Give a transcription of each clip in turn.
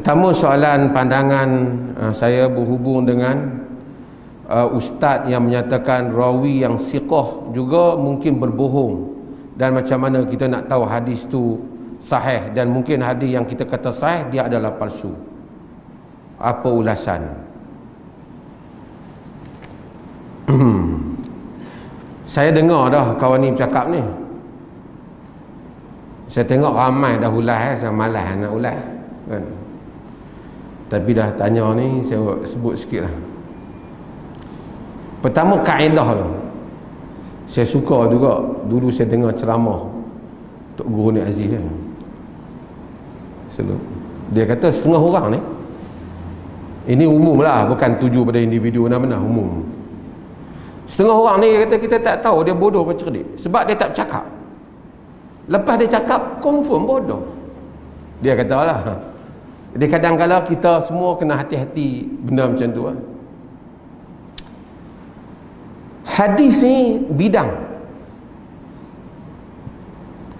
Pertama, soalan pandangan saya berhubung dengan ustaz yang menyatakan rawi yang siqah juga mungkin berbohong, dan macam mana kita nak tahu hadis tu sahih, dan mungkin hadis yang kita kata sahih dia adalah palsu. Apa ulasan? Saya dengar dah kawan ni bercakap ni. Saya tengok ramai dah ulas, saya malas nak ulas kan. Tapi dah tanya ni, saya sebut sikit lah. Pertama, kaedah tu saya suka juga. Dulu saya dengar ceramah Tok Guru ni Aziz kan. Dia kata setengah orang ni, ini umum lah, bukan tuju pada individu mana-mana, umum. Setengah orang ni kata kita tak tahu dia bodoh atau cerdik sebab dia tak bercakap. Lepas dia cakap, confirm bodoh. Dia kata lah. Jadi kadang-kadang kita semua kena hati-hati benda macam tu lah. Hadis ni bidang.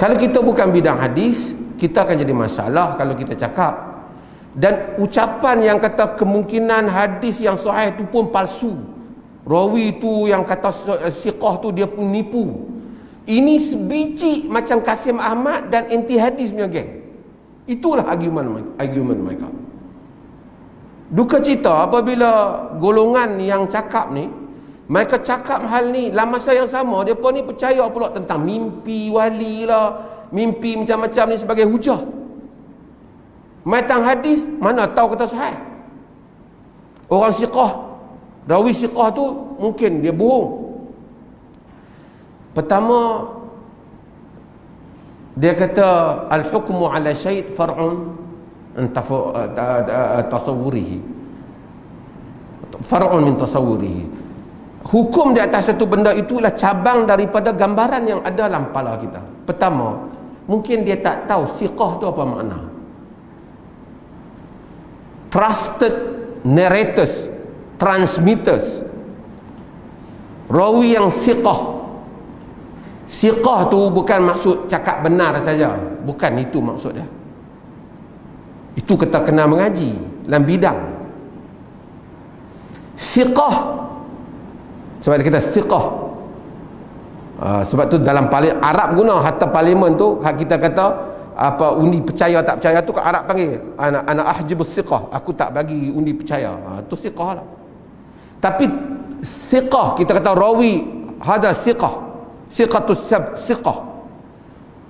Kalau kita bukan bidang hadis, kita akan jadi masalah kalau kita cakap. Dan ucapan yang kata kemungkinan hadis yang sahih tu pun palsu, rawi tu yang kata siqah tu dia pun nipu, ini sebiji macam Kasim Ahmad dan anti hadis punya geng. Itulah argument mereka. Duka cita apabila golongan yang cakap ni, mereka cakap hal ni dalam masa yang sama dia pun ni percaya pula tentang mimpi wali lah, mimpi macam-macam ni sebagai hujah. Matang hadis mana tahu kata sahih. Orang siqah, rawi siqah tu mungkin dia bohong. Pertama, dia kata al-hukmu ala syai' far'un an tasawwurihi. Far'un min tasawwurihi. Hukum di atas satu benda itulah cabang daripada gambaran yang ada dalam kepala kita. Pertama, mungkin dia tak tahu siqah tu apa makna. Trusted narrators, transmitters, rawi yang siqah. Siqah tu bukan maksud cakap benar saja, bukan itu maksud dia. Itu kita kena mengaji dalam bidang siqah. Sebab kita siqah, sebab tu dalam Arab guna hatta parlimen tu, kita kata apa undi percaya tak percaya tu Arab panggil ana ahjibus siqah, aku tak bagi undi percaya. Tu siqah lah. Tapi siqah kita kata rawi hada siqah, siqatus siqah.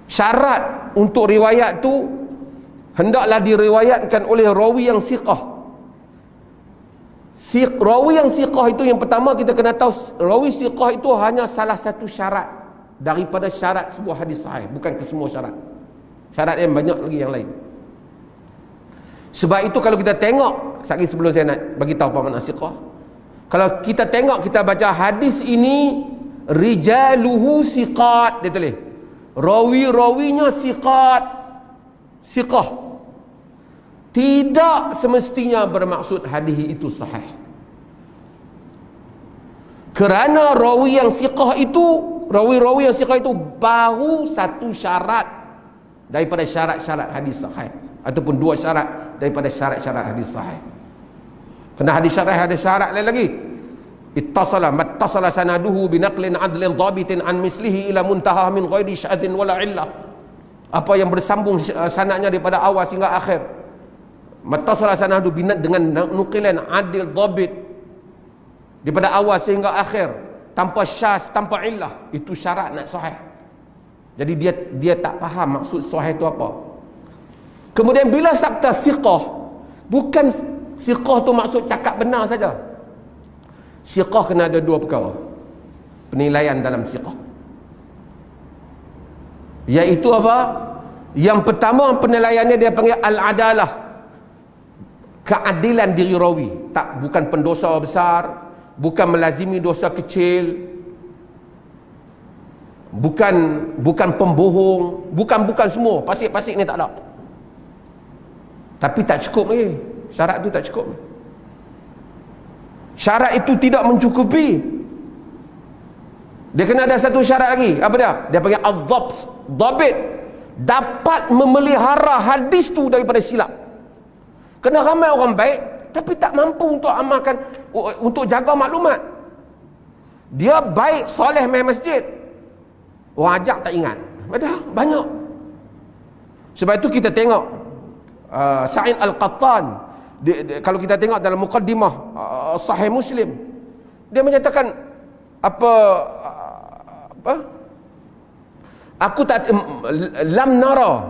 Syarat untuk riwayat tu hendaklah diriwayatkan oleh rawi yang siqah. Rawi yang siqah itu yang pertama kita kena tahu, rawi siqah itu hanya salah satu syarat daripada syarat sebuah hadis sahih, bukan kesemua syarat. Syarat yang banyak lagi yang lain. Sebab itu kalau kita tengok, sekali sebelum saya nak bagi tahu apa makna siqah, kalau kita tengok, kita baca hadis ini rijaluhu siqat, dia tulis rawi-rawinya siqat, siqah. Tidak semestinya bermaksud hadis itu sahih. Kerana rawi yang siqah itu, rawi-rawi yang siqah itu baru satu syarat daripada syarat-syarat hadis sahih, ataupun dua syarat daripada syarat-syarat hadis sahih. Kena hadis syarat lain lagi. Mattasala sanaduhu binaqlin adlin dhabitin an mislihi ila muntaha min ghairi syadhin wala illah. Apa yang bersambung sanadnya daripada awal hingga akhir. Mattasala sanadu dengan nukilan adil dhabit daripada awal sehingga akhir, tanpa syaz, tanpa illah. Itu syarat nak sahih. Jadi dia tak faham maksud sahih itu apa. Kemudian bila sakta siqah, bukan siqah tu maksud cakap benar saja. Siqah kena ada dua perkara penilaian dalam siqah, iaitu apa? Yang pertama penilaiannya dia panggil al-adalah, keadilan diri rawi. Bukan pendosa besar, bukan melazimi dosa kecil, bukan pembohong, bukan semua pasik-pasik ni tak ada. Tapi tak cukup lagi, syarat tu tak cukup. Syarat itu tidak mencukupi. Dia kena ada satu syarat lagi. Apa dia? Dia panggil al-dhabt, dhabit, dapat memelihara hadis tu daripada silap. Kena ramai orang baik tapi tak mampu untuk amalkan, untuk jaga maklumat. Dia baik, soleh main masjid, orang ajak tak ingat. Ada banyak. Sebab itu kita tengok Sa'id Al-Qattan, kalau kita tengok dalam muqaddimah Sahih Muslim, dia menyatakan apa aku tak lam nara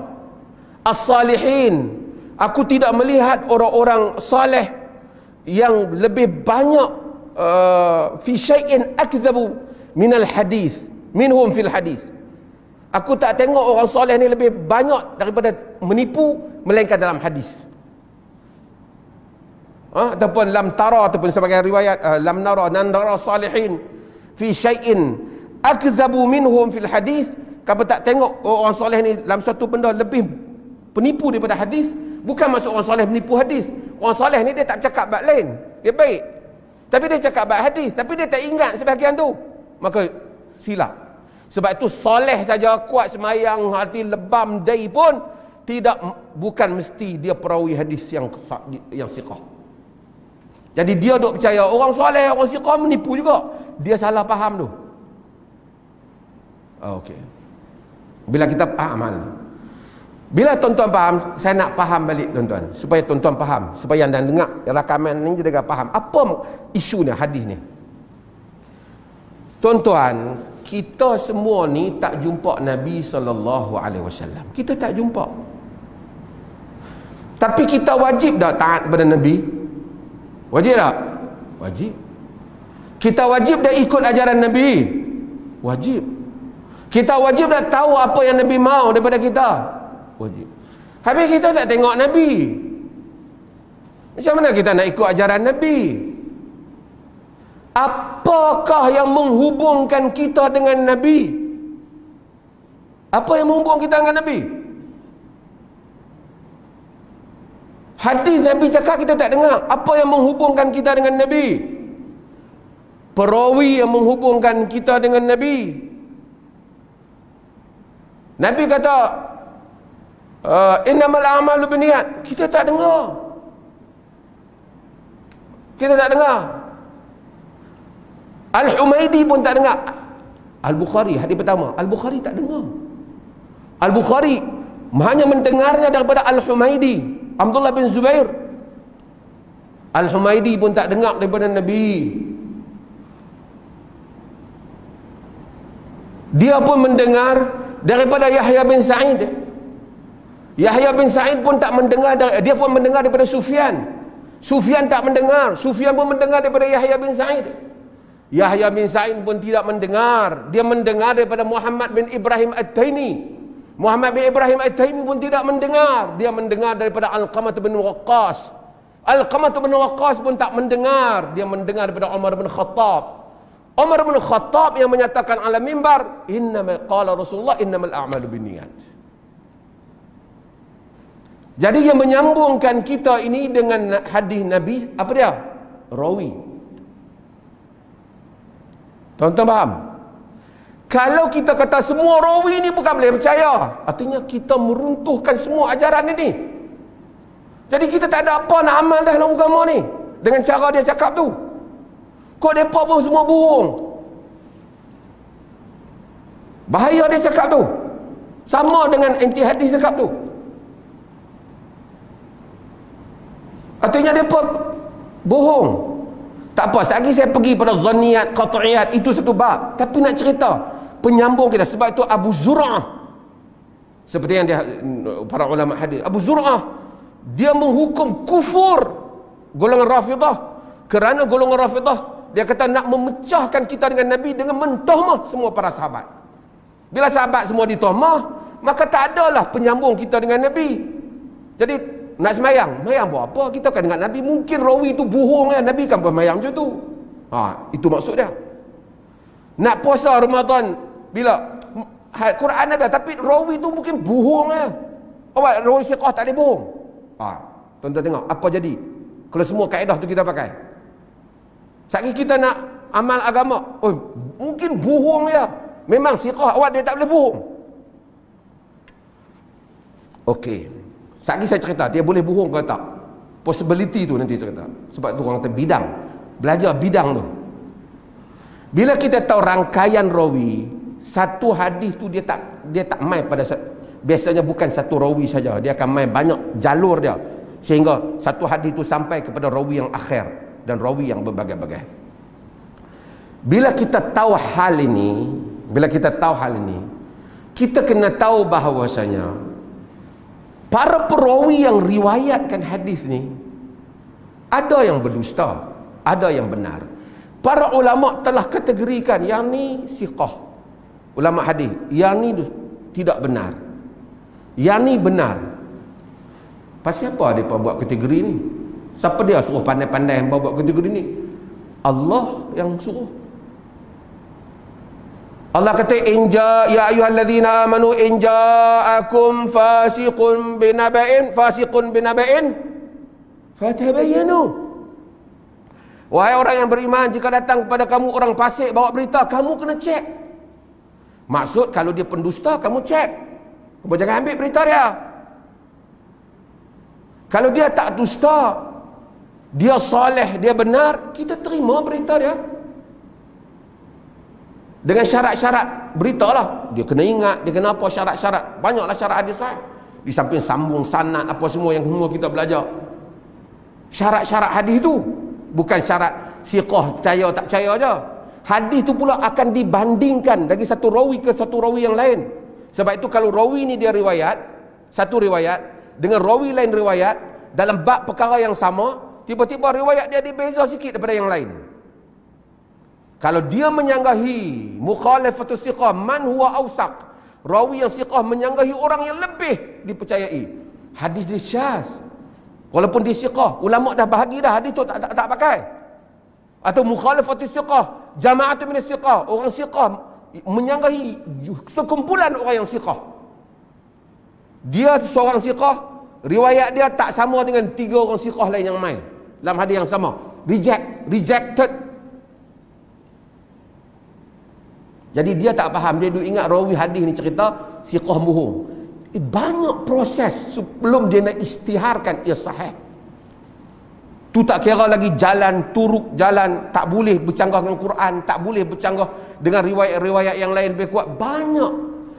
as-salihin, aku tidak melihat orang-orang saleh yang lebih banyak fi syai'in akdhabu minal hadis minhum fil hadis. Aku tak tengok orang soleh ni lebih banyak daripada menipu melainkan dalam hadis. Ataupun lam tara, ataupun sebagai riwayat lam nara salihin fi syai'in akdhabu minhum fil hadis. Kamu tak tengok orang soleh ni dalam satu benda lebih penipu daripada hadis. Bukan maksud orang soleh menipu hadis. Orang soleh ni dia tak cakap bab lain, dia baik, tapi dia cakap bab hadis, tapi dia tak ingat sebahagian tu, maka silap. Sebab itu soleh saja, kuat semayang, hati lebam dai pun tidak, bukan mesti dia perawi hadis yang siqah. Jadi dia duk percaya orang soleh, orang siqah menipu juga. Dia salah faham tu. Okey. Bila kita amal, bila tuan-tuan faham, saya nak faham balik tuan-tuan, supaya tuan-tuan faham, supaya anda dengar rakaman ni juga faham apa isu ni, hadis ni. Tuan-tuan, kita semua ni tak jumpa Nabi SAW. Kita tak jumpa. Tapi kita wajib tak taat kepada Nabi? Wajib tak? Wajib. Kita wajib dah ikut ajaran Nabi? Wajib. Kita wajib dah tahu apa yang Nabi mau daripada kita? Wajib. Habis kita tak tengok Nabi, macam mana kita nak ikut ajaran Nabi? Apakah yang menghubungkan kita dengan Nabi? Apa yang menghubungkan kita dengan Nabi? Hadis Nabi cakap kita tak dengar. Apa yang menghubungkan kita dengan Nabi? Perawi yang menghubungkan kita dengan Nabi. Nabi kata innamal a'malu binniyat. Kita tak dengar. Kita tak dengar. Al-Humaidi pun tak dengar. Al-Bukhari, hadis pertama, Al-Bukhari tak dengar. Al-Bukhari hanya mendengarnya daripada Al-Humaidi, Abdullah bin Zubair. Al-Humaidi pun tak dengar daripada Nabi. Dia pun mendengar daripada Yahya bin Sa'id. Yahya bin Sa'id pun tak mendengar, dia pun mendengar daripada Sufyan. Sufyan tak mendengar. Sufyan pun mendengar daripada Yahya bin Sa'id. Yahya bin Sa'id pun tidak mendengar. Dia mendengar daripada Muhammad bin Ibrahim At-Taimi. Muhammad bin Ibrahim At-Taimi pun tidak mendengar. Dia mendengar daripada Alqamah bin Waqqas. Alqamah bin Waqqas pun tak mendengar. Dia mendengar daripada Umar bin Khattab. Umar bin Khattab yang menyatakan ala mimbar, innama qala Rasulullah innamal a'malu binniyat. Jadi yang menyambungkan kita ini dengan hadis Nabi, apa dia? Rawi. Tuan-tuan faham? Kalau kita kata semua rawi ni bukan boleh percaya, artinya kita meruntuhkan semua ajaran ini. Jadi kita tak ada apa nak amal dah dalam agama ni dengan cara dia cakap tu. Kok mereka pun semua bohong. Bahaya dia cakap tu. Sama dengan anti hadis cakap tu. Artinya mereka bohong. Tak apa, selagi saya pergi pada zanniyat, qat'iyat, itu satu bab. Tapi nak cerita penyambung kita. Sebab itu Abu Zur'ah, seperti yang dia, para ulama hadis, Abu Zur'ah, dia menghukum kufur golongan Rafidah. Kerana golongan Rafidah, dia kata nak memecahkan kita dengan Nabi dengan mentahmah semua para sahabat. Bila sahabat semua ditahmah, maka tak adalah penyambung kita dengan Nabi. Jadi nak semayang, semayang buat apa? Kita kan dengan Nabi, mungkin rawi tu bohong kan, Nabi kan bersemayang macam tu. Itu maksud dia. Nak puasa Ramadan, bila Quran ada, tapi rawi tu mungkin bohong kan. Rawi siqah tak boleh bohong. Tuan-tuan tengok apa jadi kalau semua kaedah tu kita pakai. Sekali kita nak amal agama, mungkin bohong ya. Memang siqah awak dia tak boleh bohong. Okey. Sekali saya cerita, dia boleh bohong ke tak? possibility tu nanti saya kata. Sebab tu orang kata bidang. Belajar bidang tu. Bila kita tahu rangkaian rawi, satu hadis tu dia tak main pada biasanya bukan satu rawi saja. Dia akan main banyak jalur dia. Sehingga satu hadis tu sampai kepada rawi yang akhir dan rawi yang berbagai-bagai. Bila kita tahu hal ini, kita kena tahu bahawasanya para perawi yang riwayatkan hadis ni ada yang berdusta, ada yang benar. Para ulama telah kategorikan yang ni siqah, ulama hadis, yang ni tidak benar, yang ni benar. Pasal apa dia buat kategori ni? Siapa dia suruh pandai-pandai yang buat kategori ni? Allah yang suruh. Allah kata ya ayyuhallazina amanu in ja'akum fasiqun binaba'in fatabayyanu. Wahai orang yang beriman, jika datang kepada kamu orang fasik bawa berita, kamu kena cek. Maksud kalau dia pendusta, kamu cek. Kamu jangan ambil berita dia. Kalau dia tak dusta, dia soleh, dia benar, kita terima berita dia. Dengan syarat-syarat beritalah. Dia kena ingat, dia kena apa syarat-syarat. Banyaklah syarat hadis sahih. Di samping sambung sanad apa semua yang semua kita belajar. Syarat-syarat hadis tu bukan syarat siqah percaya tak percaya aja. Hadis tu pula akan dibandingkan dari satu rawi ke satu rawi yang lain. Sebab itu kalau rawi ni dia riwayat, satu riwayat dengan rawi lain riwayat dalam bab perkara yang sama, tiba-tiba riwayat dia dibeza sikit daripada yang lain. Kalau dia menyanggahi mukhalafatus siqah man huwa awsaq, rawi yang siqah menyanggahi orang yang lebih dipercayai, hadis dia syaz. Walaupun dia siqah, ulama dah bahagi dah hadis tu tak pakai. Atau mukhalafatus siqah, jama'atun min siqah, orang siqah menyanggahi sekumpulan orang yang siqah. Dia seorang siqah, riwayat dia tak sama dengan 3 orang siqah lain yang main dalam hadis yang sama. Rejected. Jadi dia tak faham, dia duk ingat rawi hadis ni cerita siqah bohong. Banyak proses sebelum dia nak istiharkan ia sahih. Tu tak kira lagi jalan, turuk jalan, tak boleh bercanggah dengan Quran, tak boleh bercanggah dengan riwayat-riwayat yang lain lebih kuat. Banyak.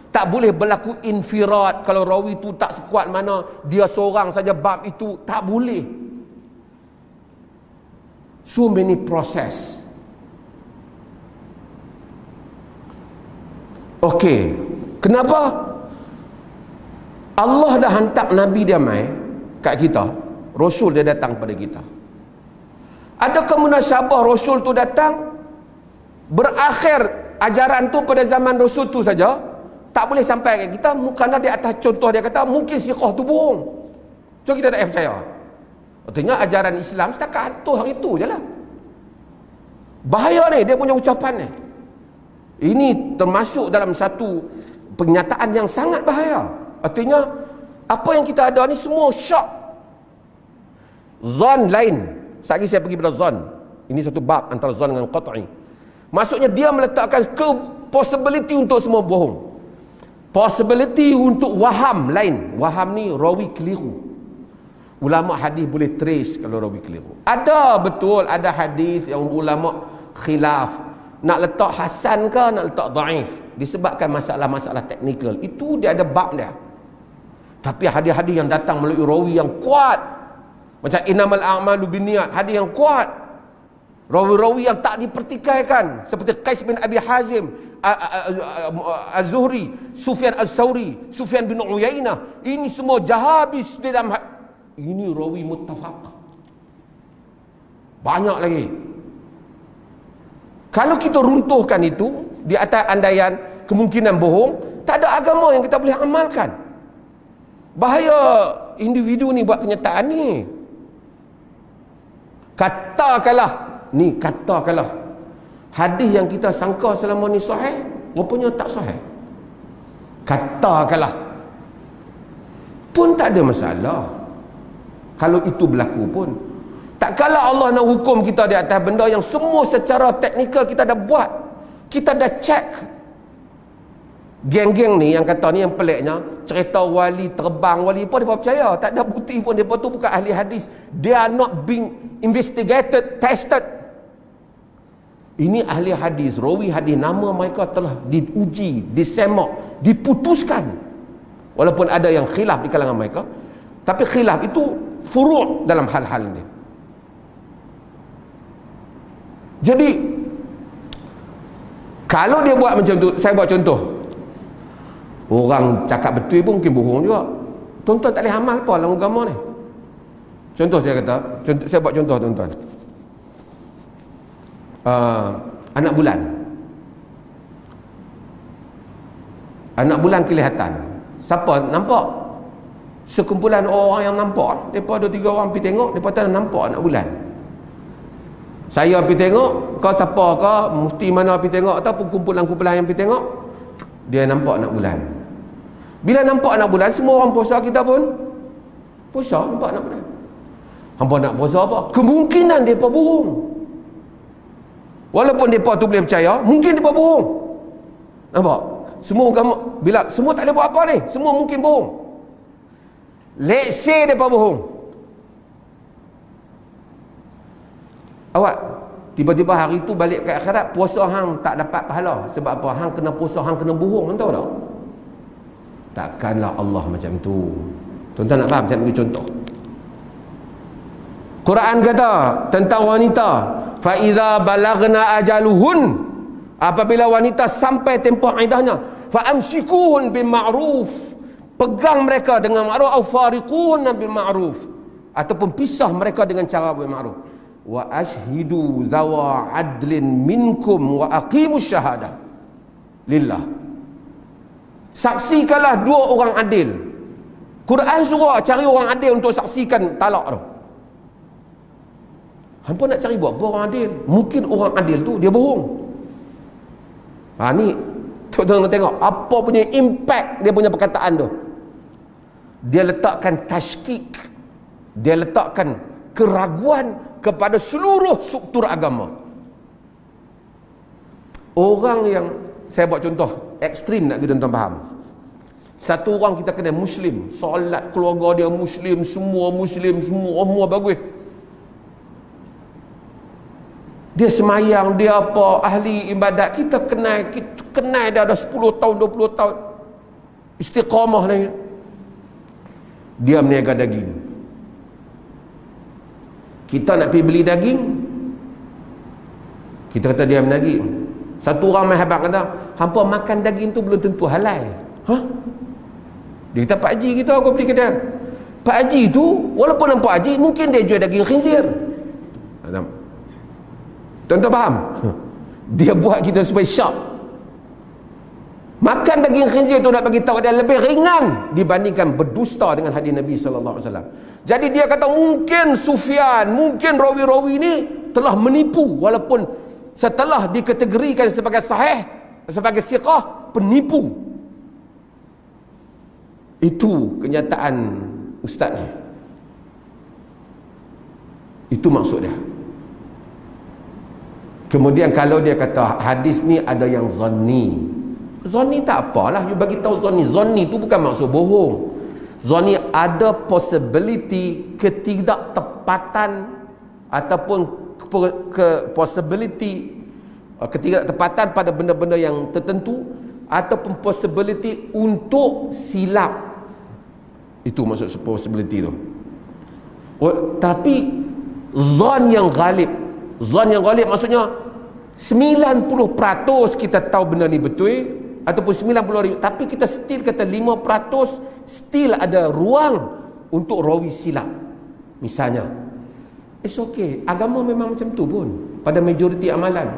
Tak boleh berlaku infirad. Kalau rawi tu tak sekuat mana, dia seorang saja bab itu, tak boleh. So many process. Okey, kenapa Allah dah hantar Nabi dia mai kat kita, Rasul dia datang pada kita? Adakah munasabah Rasul tu datang berakhir ajaran tu pada zaman Rasul tu saja, tak boleh sampai kat kita? Kerana di atas contoh dia kata mungkin siqah tu bohong, so kita tak percaya. Artinya ajaran Islam setakat tu hari tu je lah. Bahaya ni dia punya ucapan ni. Ini termasuk dalam satu pernyataan yang sangat bahaya. Artinya apa yang kita ada ni semua syak. Zon lain. Sekali saya pergi pada zon. Ini satu bab antara zon dengan qat'i. Maksudnya dia meletakkan possibility untuk semua bohong. Possibility untuk waham lain. Waham ni rawi keliru. Ulama hadis boleh trace kalau rawi keliru. Ada betul, ada hadis yang ulama khilaf. Nak letak hasan ke nak letak dhaif disebabkan masalah-masalah teknikal, itu dia ada bab dia. Tapi hadis-hadis yang datang melalui rawi yang kuat, macam innamal a'malu binniyat, hadis yang kuat, rawi-rawi yang tak dipertikaikan seperti Qais bin Abi Hazim, Az-Zuhri, Sufyan Az-Sauri, Sufyan bin Uyainah, ini semua jahabis di dalam ini rawi muttafaq. Banyak lagi. Kalau kita runtuhkan itu di atas andaian kemungkinan bohong, tak ada agama yang kita boleh amalkan. Bahaya individu ni buat kenyataan ni. Katakanlah hadis yang kita sangka selama ni sahih, rupanya tak sahih. Katakanlah pun tak ada masalah. Kalau itu berlaku pun, tak kala Allah nak hukum kita di atas benda yang semua secara teknikal kita dah buat, kita dah check. Geng-geng ni yang kata ni, yang peliknya, cerita wali terbang, wali pun mereka percaya. Tak ada bukti pun. Mereka tu bukan ahli hadis. They are not being investigated, tested. Ini ahli hadis, rawi hadis, nama mereka telah diuji, disemak, diputuskan. Walaupun ada yang khilaf di kalangan mereka, tapi khilaf itu furu' dalam hal-hal ini. Jadi kalau dia buat macam tu, saya buat contoh, orang cakap betul pun mungkin bohong juga. Tuan-tuan tak boleh amal apa dalam agama ni. Contoh saya kata, saya buat contoh tuan-tuan. Anak bulan. Anak bulan kelihatan. Siapa nampak? Sekumpulan orang yang nampak. Mereka ada 3 orang pergi tengok, mereka tak nampak anak bulan. Saya pergi tengok, kau siapa kau, mufti mana pergi tengok, ataupun kumpulan-kumpulan yang pergi tengok, dia nampak anak bulan. Bila nampak anak bulan, semua orang puasa, kita pun puasa, nampak anak bulan. Hampa nak puasa apa? Kemungkinan mereka bohong. Walaupun mereka tu boleh percaya, mungkin mereka bohong. Nampak? Semua agama, bila semua tak boleh buat apa ni, semua mungkin bohong. Let's say mereka bohong. Awak tiba-tiba hari tu balik ke akhirat, puasa hang tak dapat pahala. Sebab apa? Hang kena puasa, hang kena bohong, tahu tak? Takkanlah Allah macam tu. Tuan-tuan nak faham? Saya bagi contoh. Quran kata tentang wanita, fa iza balagna ajaluhun, apabila wanita sampai tempoh iddahnya, fa amsikuhun bil ma'ruf, pegang mereka dengan ma'ruf, au fariquhun bil ma'ruf, ataupun pisah mereka dengan cara bil ma'ruf. Wa ashhidu zawa adlin minkum wa aqimus syahadah lillah. Saksikanlah 2 orang adil. Quran suruh cari orang adil untuk saksikan talak tu. Hampa nak cari buat apa orang adil? Mungkin orang adil tu dia bohong. Ni tuan-tuan tengok apa punya impact dia punya perkataan tu. Dia letakkan tashkik, dia letakkan keraguan kepada seluruh struktur agama. Orang yang, saya buat contoh ekstrim nak kita tuan faham. Satu orang kita kena Muslim, solat keluarga dia Muslim, semua bagus. Dia semayang, dia apa, ahli ibadat, kita kenal dia ada 10 tahun, 20 tahun. Istiqamah ni. Dia meniaga daging. Kita nak pergi beli daging, kita kata dia menagih. Satu orang main habaq kata, hampa makan daging tu belum tentu halal. Dia kata, Pak Haji kita aku beli kedai. Pak Haji tu, walaupun nampak Haji, mungkin dia jual daging khinzir. Tuan-tuan faham? Dia buat kita supaya syak. Makan daging khinzir tu nak bagi tahu dia lebih ringan dibandingkan berdusta dengan hadis Nabi SAW. Jadi dia kata mungkin Sufyan, mungkin rawi-rawi ni telah menipu, walaupun setelah dikategorikan sebagai sahih, sebagai siqah, penipu. Itu kenyataan ustaz ni. Itu maksud dia. Kemudian kalau dia kata hadis ni ada yang zanni, zanni tak apalah, you bagi tahu zanni. Zanni tu bukan maksud bohong. Zanni ada possibility ketidaktepatan ataupun possibility ketidaktepatan pada benda-benda yang tertentu, ataupun possibility untuk silap. Itu maksud possibility tu. Tapi zon yang ghalib, zon yang ghalib maksudnya 90% kita tahu benda ni betul, ataupun 90%, tapi kita still kata 5% still ada ruang untuk rawi silap. Misalnya, it's okay, agama memang macam tu pun pada majoriti amalan.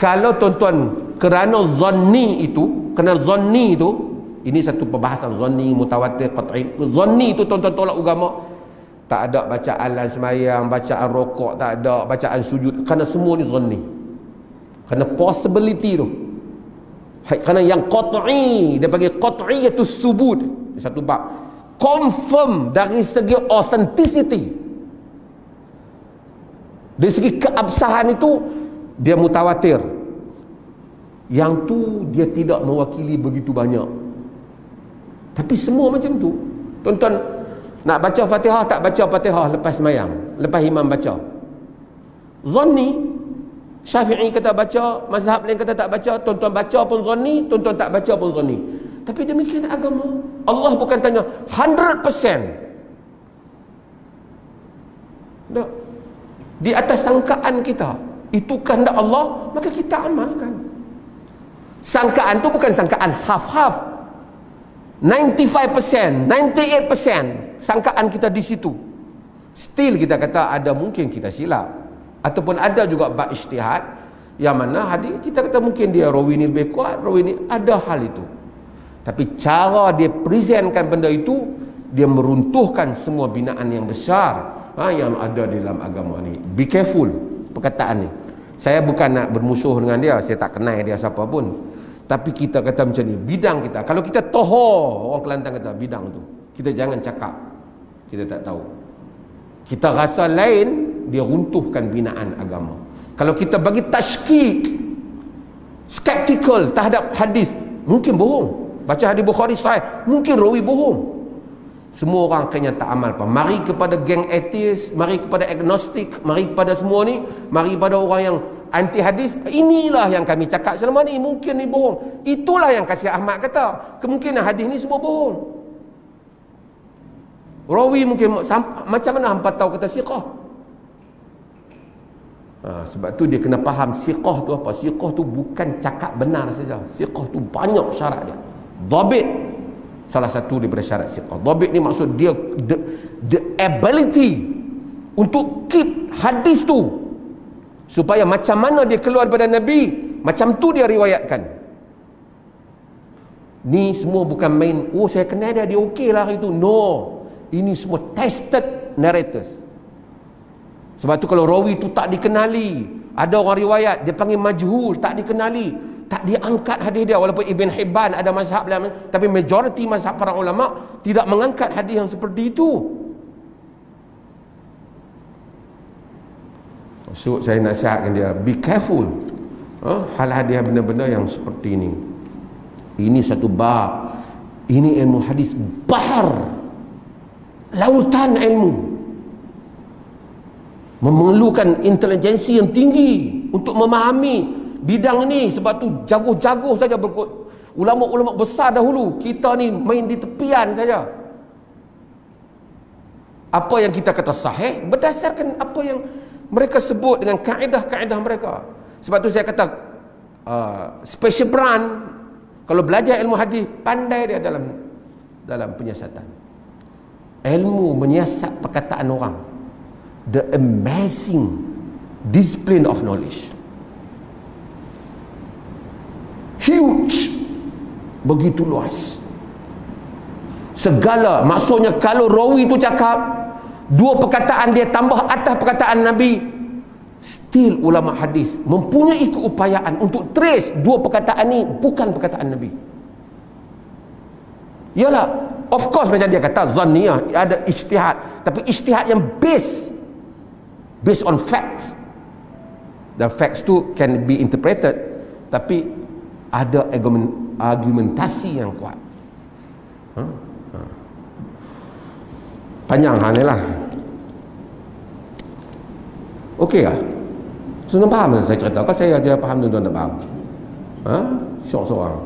Kalau tuan-tuan kerana zanni itu, kerana zanni itu, ini satu perbahasan zanni, mutawatir, qat'i. Zanni itu tuan-tuan tolak agama, tak ada bacaan semayang, bacaan rokok, tak ada bacaan sujud, kerana semua ni zanni, kerana possibility tu. Kerana yang qat'i, dia panggil qat'iyatus subut, satu bab, confirm dari segi authenticity, dari segi keabsahan itu dia mutawatir. Yang tu dia tidak mewakili begitu banyak. Tapi semua macam tu. Tuan-tuan nak baca Fatihah, tak baca Fatihah lepas sembahyang, lepas imam baca. Zanni, Syafi'i kata baca, mazhab lain kata tak baca. Tuan-tuan baca pun zanni, tuan-tuan tak baca pun zanni. Tapi demikian agama. Allah bukan tanya 100%. Tak. Di atas sangkaan kita, itu kehendak Allah, maka kita amalkan. Sangkaan tu bukan sangkaan half-half. 95%, 98% sangkaan kita di situ. Still kita kata ada mungkin kita silap. Ataupun ada juga bab ijtihad yang mana hadis kita kata mungkin dia rawi ni lebih kuat, rawi ni, ada hal itu. Tapi cara dia presentkan benda itu, dia meruntuhkan semua binaan yang besar yang ada di dalam agama ni. Be careful perkataan ni. Saya bukan nak bermusuh dengan dia, saya tak kenal dia siapa pun. Tapi kita kata macam ni, bidang kita. Kalau kita tohor, orang Kelantan kata bidang tu, kita jangan cakap kita tak tahu. Kita rasa lain, dia runtuhkan binaan agama. Kalau kita bagi tashkik, skeptical terhadap hadis, mungkin bohong. Baca hadis Bukhari sahih, mungkin rawi bohong. Semua orang kena tak amal apa. Mari kepada geng atheist, mari kepada agnostik, mari kepada semua ni, mari kepada orang yang anti hadis. Inilah yang kami cakap selama ni, mungkin ni bohong. Itulah yang Kasih Ahmad kata, kemungkinan hadis ni semua bohong. Rawi mungkin macam mana hampa tahu kata siqah? Sebab tu dia kena faham siqah tu apa. Siqah tu bukan cakap benar saja. Siqah tu banyak syarat dia. Dhabit salah satu daripada syarat siqah. Dhabit ni maksud dia the ability untuk keep hadis tu, supaya macam mana dia keluar daripada Nabi, macam tu dia riwayatkan. Ni semua bukan main, oh saya kenal dia, dia okey lah itu. No, ini semua tested narrators. Sebab tu kalau rawi tu tak dikenali, ada orang riwayat dia panggil majhul, tak dikenali, tak diangkat hadis dia. Walaupun Ibn Hibban ada mazhab lain, tapi majoriti mazhab para ulama tidak mengangkat hadis yang seperti itu. So saya nasihatkan dia, be careful hal hadis benda-benda yang seperti ini. Ini satu bab, ini ilmu hadis bahar, lautan ilmu, memerlukan intelijensi yang tinggi untuk memahami bidang ni. Sebab tu jago-jago saja berikut ulama-ulama besar dahulu. Kita ni main di tepian saja. Apa yang kita kata sahih berdasarkan apa yang mereka sebut dengan kaedah-kaedah mereka. Sebab tu saya kata special brand, kalau belajar ilmu hadis, pandai dia dalam penyiasatan. Ilmu menyiasat perkataan orang, the amazing discipline of knowledge, huge, begitu luas. Segala, maksudnya kalau rawi itu cakap, dua perkataan dia tambah atas perkataan Nabi, still ulama hadis mempunyai keupayaan untuk trace dua perkataan ni bukan perkataan Nabi. Yalah, of course macam dia kata zanniyah, ada ijtihad, tapi ijtihad yang based on facts. The facts tu can be interpreted, tapi ada argumentasi yang kuat. Panjang hal ni lah. Okey lah. Tuan-tuan faham saya cerita? Kau saya aja faham, tuan-tuan tak faham? Syok seorang.